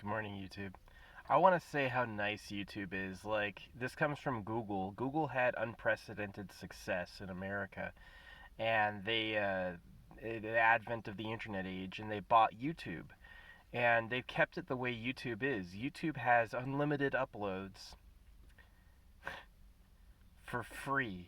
Morning, YouTube. I want to say how nice YouTube is. Like, this comes from Google. Google had unprecedented success in America, and the advent of the internet age, and they bought YouTube. And they've kept it the way YouTube is. YouTube has unlimited uploads for free.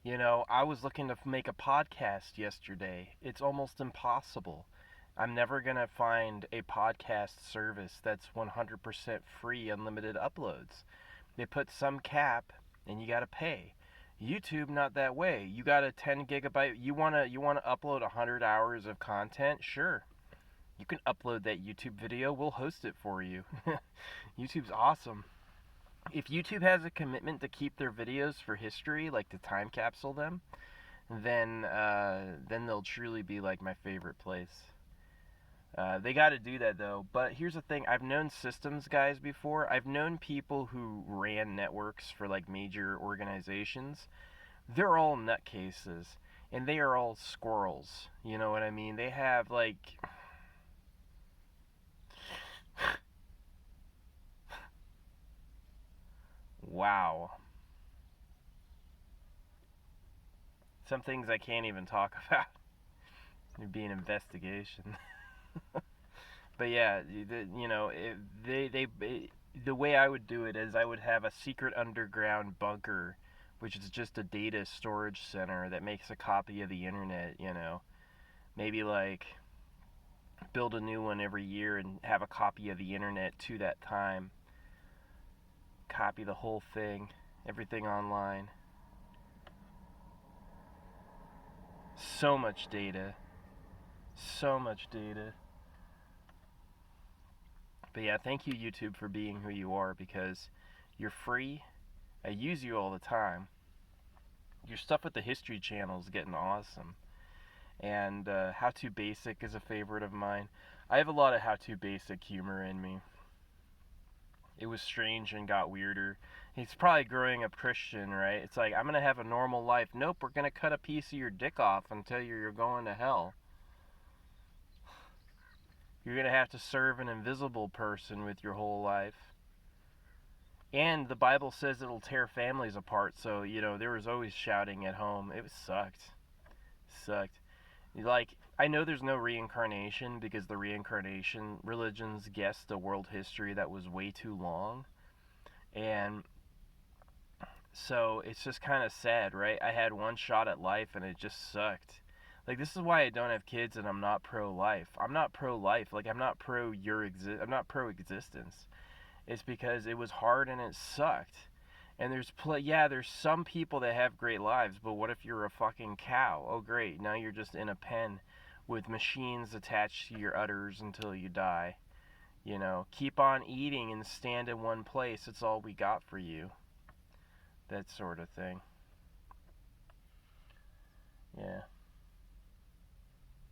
I was looking to make a podcast yesterday. It's almost impossible. I'm never going to find a podcast service that's 100% free, unlimited uploads. They put some cap and you got to pay. YouTube not that way. You got a 10 gigabyte, you want to upload 100 hours of content? Sure. You can upload that YouTube video. We'll host it for you. YouTube's awesome. If YouTube has a commitment to keep their videos for history, like to time capsule them, then they'll truly be like my favorite place. They got to do that though. But here's the thing: I've known systems guys before. I've known people who ran networks for like major organizations. They're all nutcases, and they are all squirrels. You know what I mean? They have like wow. Some things I can't even talk about. It'd be an investigation. But yeah, the way I would do it is I would have a secret underground bunker, which is just a data storage center that makes a copy of the internet. Maybe like build a new one every year and have a copy of the internet to that time. Copy the whole thing, everything online. So much data. So much data. But yeah, thank you, YouTube, for being who you are, because you're free. I use you all the time. Your stuff with the History Channel is getting awesome. And How To Basic is a favorite of mine. I have a lot of How To Basic humor in me. It was strange and got weirder. He's probably growing up Christian, right? It's like, I'm going to have a normal life. Nope, we're going to cut a piece of your dick off and tell you you're going to hell. You're going to have to serve an invisible person with your whole life. And the Bible says it'll tear families apart, so, there was always shouting at home. It sucked. Sucked. Like, I know there's no reincarnation because the reincarnation religions guessed a world history that was way too long. And so it's just kind of sad, right? I had one shot at life and it just sucked. Like, this is why I don't have kids and I'm not pro-life. I'm not pro-life. Like, I'm not I'm not pro-existence. It's because it was hard and it sucked. And there's some people that have great lives, but what if you're a fucking cow? Oh great, now you're just in a pen with machines attached to your udders until you die. Keep on eating and stand in one place. It's all we got for you. That sort of thing. Yeah.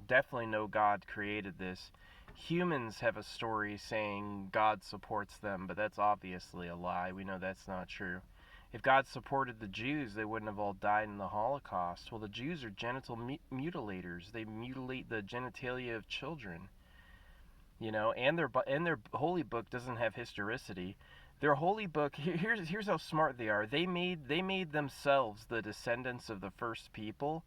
Definitely know God created this. Humans have a story saying God supports them, but that's obviously a lie. We know that's not true. If God supported the Jews, they wouldn't have all died in the Holocaust. Well, the Jews are genital mutilators. They mutilate the genitalia of children. And their holy book doesn't have historicity. Their holy book, here's how smart they are. They made themselves the descendants of the first people,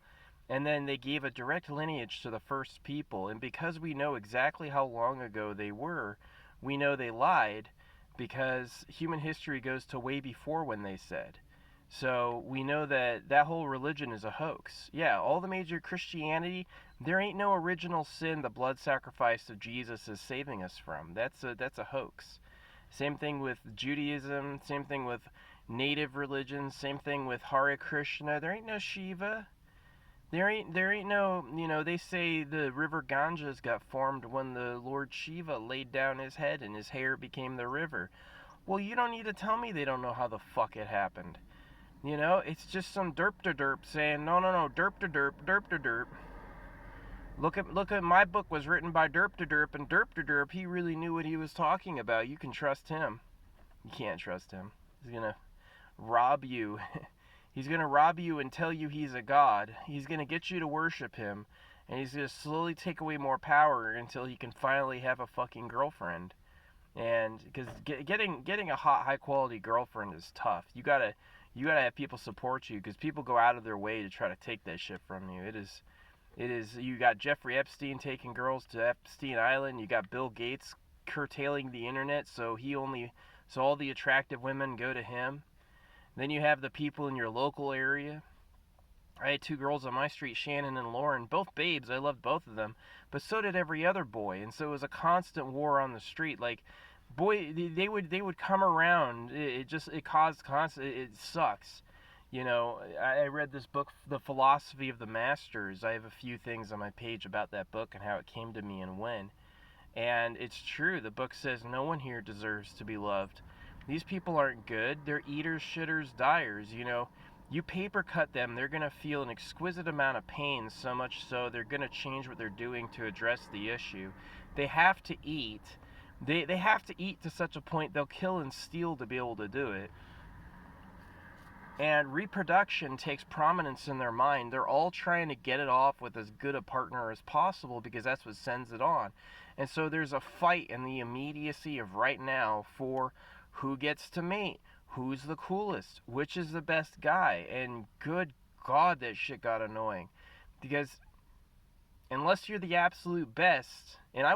and then they gave a direct lineage to the first people. And because we know exactly how long ago they were, we know they lied, because human history goes to way before when they said. So we know that whole religion is a hoax. Yeah, all the major Christianity, there ain't no original sin the blood sacrifice of Jesus is saving us from. That's a hoax. Same thing with Judaism, same thing with native religions, same thing with Hare Krishna. There ain't no Shiva. There ain't no, they say the river Ganges got formed when the Lord Shiva laid down his head and his hair became the river. Well, you don't need to tell me they don't know how the fuck it happened. It's just some derp saying, no, derp. Look at my book was written by derp, and derp, he really knew what he was talking about. You can trust him. You can't trust him. He's gonna rob you. He's going to rob you and tell you he's a god. He's going to get you to worship him. And he's going to slowly take away more power until he can finally have a fucking girlfriend. And because getting a hot, high quality girlfriend is tough. You gotta have people support you, because people go out of their way to try to take that shit from you. It is. You got Jeffrey Epstein taking girls to Epstein Island. You got Bill Gates curtailing the internet, so all the attractive women go to him. Then you have the people in your local area. I had two girls on my street, Shannon and Lauren, both babes. I loved both of them, but so did every other boy, and so it was a constant war on the street. Like, boy, they would come around. It caused constant. It sucks. I read this book, The Philosophy of the Masters. I have a few things on my page about that book and how it came to me and when. And it's true. The book says no one here deserves to be loved. These people aren't good. They're eaters, shitters, dyers. You paper cut them, they're going to feel an exquisite amount of pain, so much so they're going to change what they're doing to address the issue. They have to eat. They have to eat to such a point they'll kill and steal to be able to do it. And reproduction takes prominence in their mind. They're all trying to get it off with as good a partner as possible, because that's what sends it on. And so there's a fight in the immediacy of right now for who gets to mate, who's the coolest, which is the best guy. And good God, that shit got annoying. Because unless you're the absolute best, and I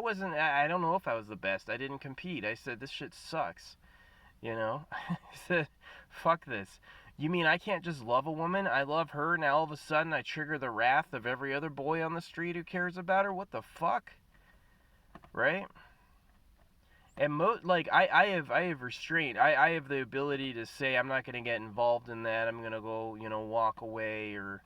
don't know if I was the best. I didn't compete. I said, this shit sucks. I said, fuck this. You mean I can't just love a woman? I love her, now all of a sudden I trigger the wrath of every other boy on the street who cares about her? What the fuck? Right? And I have restraint. I have the ability to say I'm not going to get involved in that. I'm going to go, walk away, or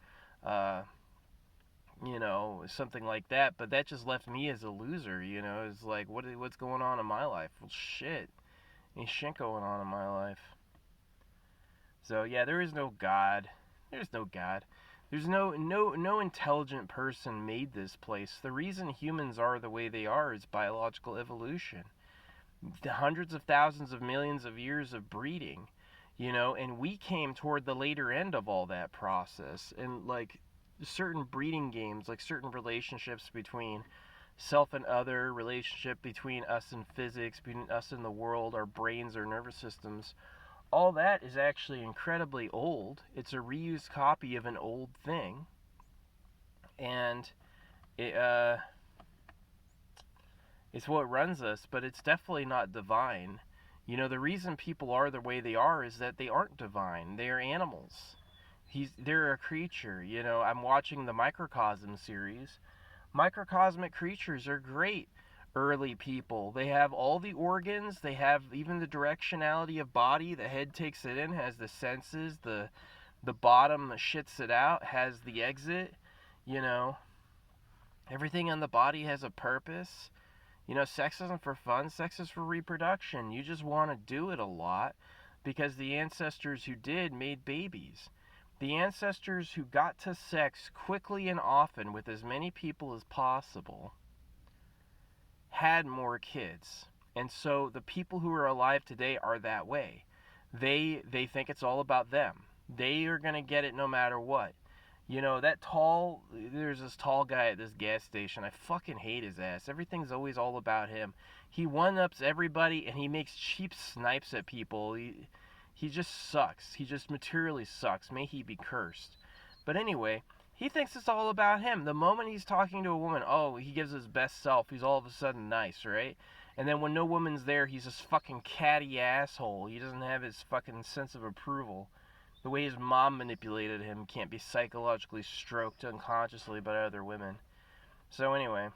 something like that. But that just left me as a loser. It's like, what's going on in my life? Well, shit. Ain't shit going on in my life. So yeah, there is no God. There's no God. There's no intelligent person made this place. The reason humans are the way they are is biological evolution. The hundreds of thousands of millions of years of breeding, and we came toward the later end of all that process. And like certain breeding games, like certain relationships between self and other, relationship between us and physics, between us and the world, our brains, our nervous systems, all that is actually incredibly old. It's a reused copy of an old thing. And it's what runs us, but it's definitely not divine. The reason people are the way they are is that they aren't divine. They are animals. They're a creature. I'm watching the Microcosm series. Microcosmic creatures are great. Early people, they have all the organs, they have even the directionality of body. The head takes it in, has the senses, the bottom shits it out, has the exit. Everything on the body has a purpose. Sex isn't for fun, sex is for reproduction. You just want to do it a lot because the ancestors who did made babies. The ancestors who got to sex quickly and often with as many people as possible had more kids. And so the people who are alive today are that way. They think it's all about them. They are going to get it no matter what. There's this tall guy at this gas station. I fucking hate his ass. Everything's always all about him. He one-ups everybody, and he makes cheap snipes at people. He just sucks. He just materially sucks. May he be cursed. But anyway, he thinks it's all about him. The moment he's talking to a woman, he gives his best self. He's all of a sudden nice, right? And then when no woman's there, he's this fucking catty asshole. He doesn't have his fucking sense of approval. The way his mom manipulated him can't be psychologically stroked unconsciously by other women. So anyway,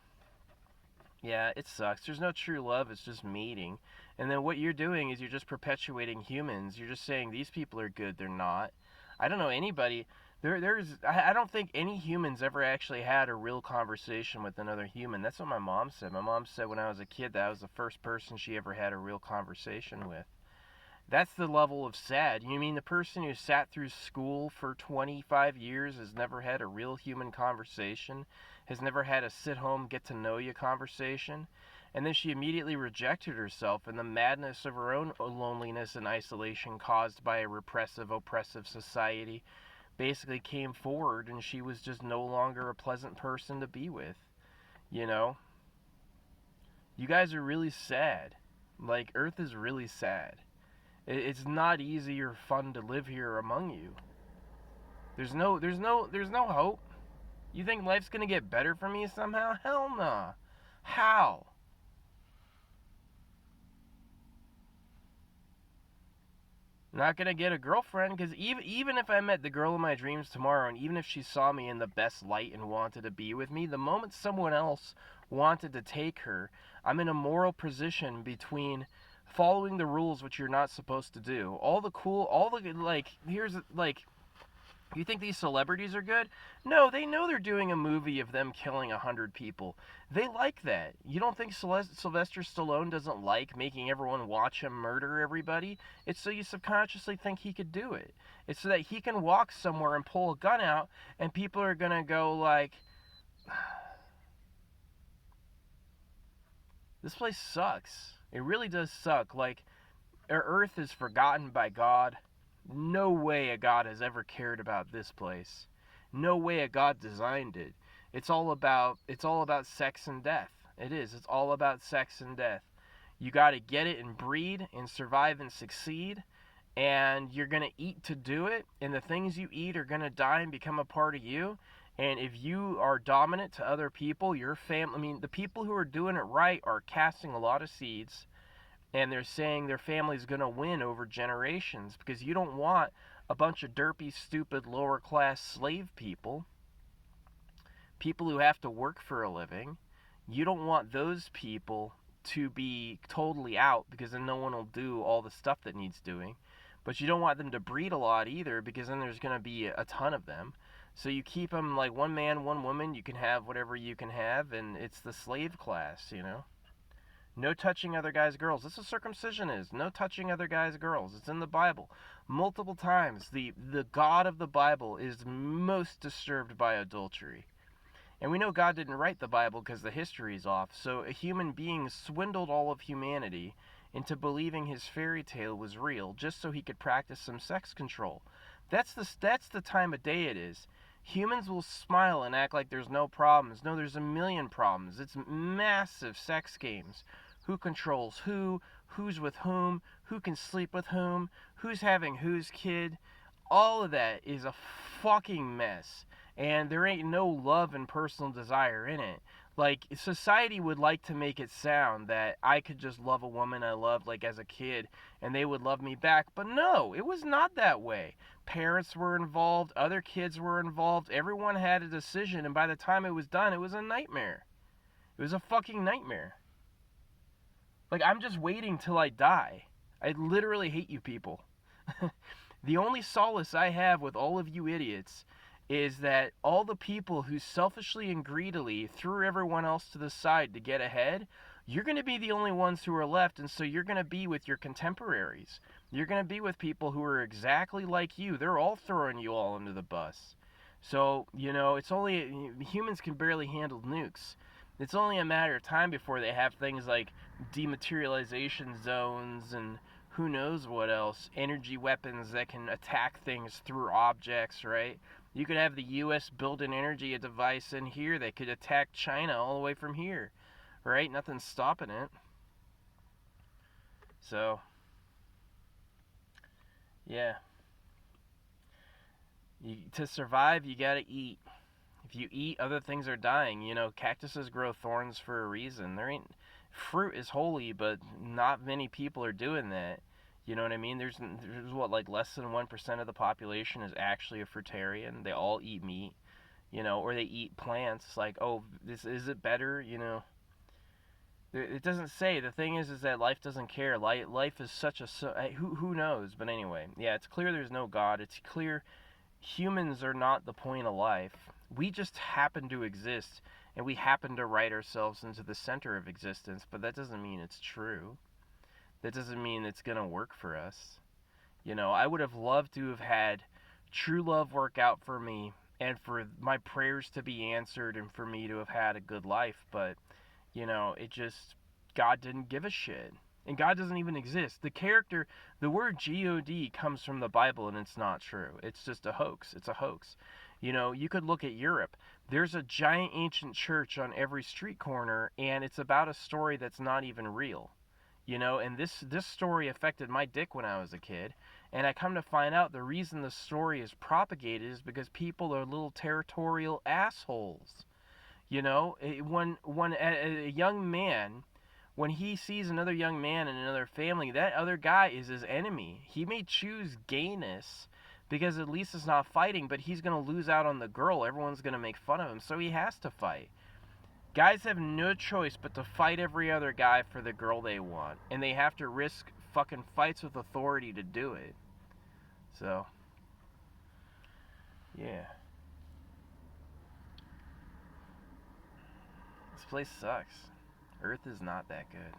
yeah, it sucks. There's no true love. It's just mating. And then what you're doing is you're just perpetuating humans. You're just saying these people are good. They're not. I don't know anybody. I don't think any humans ever actually had a real conversation with another human. That's what my mom said. My mom said when I was a kid that I was the first person she ever had a real conversation with. That's the level of sad. You mean the person who sat through school for 25 years has never had a real human conversation, has never had a sit-home, get-to-know-you conversation? And then she immediately rejected herself in the madness of her own loneliness and isolation caused by a repressive, oppressive society. Basically came forward, and she was just no longer a pleasant person to be with. You guys are really sad. Like, Earth is really sad. It's not easy or fun to live here among you. There's no hope. You think life's gonna get better for me somehow? Hell nah. How? Not gonna get a girlfriend, because even if I met the girl of my dreams tomorrow, and even if she saw me in the best light and wanted to be with me, the moment someone else wanted to take her, I'm in a moral position between following the rules, which you're not supposed to do. Here's, like, you think these celebrities are good? No, they know they're doing a movie of them killing 100 people. They like that. You don't think Sylvester Stallone doesn't like making everyone watch him murder everybody? It's so you subconsciously think he could do it. It's so that he can walk somewhere and pull a gun out, and people are gonna go like, this place sucks. It really does suck. Like, our Earth is forgotten by God. No way a God has ever cared about this place. No way a God designed it. It's all about sex and death. It is. It's all about sex and death. You got to get it and breed and survive and succeed, and you're going to eat to do it, and the things you eat are going to die and become a part of you. And if you are dominant to other people, your family, I mean, the people who are doing it right are casting a lot of seeds, and they're saying their family's going to win over generations, because you don't want a bunch of derpy, stupid, lower class slave people who have to work for a living. You don't want those people to be totally out, because then no one will do all the stuff that needs doing. But you don't want them to breed a lot either, because then there's going to be a ton of them. So you keep them like one man, one woman. You can have whatever you can have, and it's the slave class, you know. No touching other guys' girls. This is circumcision is. No touching other guys' girls. It's in the Bible. Multiple times. The God of the Bible is most disturbed by adultery. And we know God didn't write the Bible because the history is off. So a human being swindled all of humanity into believing his fairy tale was real just so he could practice some sex control. That's the time of day it is. Humans will smile and act like there's no problems. No, there's a million problems. It's massive sex games. Who controls who's with whom, who can sleep with whom, who's having whose kid. All of that is a fucking mess. And there ain't no love and personal desire in it. Like, society would like to make it sound that I could just love a woman I loved, like, as a kid, and they would love me back. But no, it was not that way. Parents were involved, other kids were involved, everyone had a decision, and by the time it was done, it was a nightmare. It was a fucking nightmare. Like, I'm just waiting till I die. I literally hate you people. The only solace I have with all of you idiots is that all the people who selfishly and greedily threw everyone else to the side to get ahead, you're going to be the only ones who are left, and so you're going to be with your contemporaries. You're going to be with people who are exactly like you. They're all throwing you all under the bus. So, it's only, humans can barely handle nukes. It's only a matter of time before they have things like dematerialization zones and who knows what else, energy weapons that can attack things through objects, right? You could have the U.S. build an energy device in here that could attack China all the way from here, right? Nothing's stopping it. So, yeah. To survive, you gotta eat. If you eat, other things are dying. Cactuses grow thorns for a reason. Fruit is holy, but not many people are doing that. You know what I mean? There's what, like less than 1% of the population is actually a fruitarian. They all eat meat, or they eat plants. Like, oh, is it better? It doesn't say. The thing is that life doesn't care. Life is who knows? But anyway, yeah, it's clear there's no God. It's clear humans are not the point of life. We just happen to exist, and we happen to write ourselves into the center of existence, but that doesn't mean it's true. That doesn't mean it's going to work for us. I would have loved to have had true love work out for me, and for my prayers to be answered, and for me to have had a good life, but, God didn't give a shit. And God doesn't even exist. The word God comes from the Bible, and it's not true. It's just a hoax. It's a hoax. You could look at Europe. There's a giant ancient church on every street corner, and it's about a story that's not even real. You know, and this story affected my dick when I was a kid, and I come to find out the reason the story is propagated is because people are little territorial assholes. You know, when a young man, when he sees another young man in another family, that other guy is his enemy. He may choose gayness because at least it's not fighting, but he's going to lose out on the girl. Everyone's going to make fun of him, so he has to fight. Guys have no choice but to fight every other guy for the girl they want, and they have to risk fucking fights with authority to do it. So, yeah. This place sucks. Earth is not that good.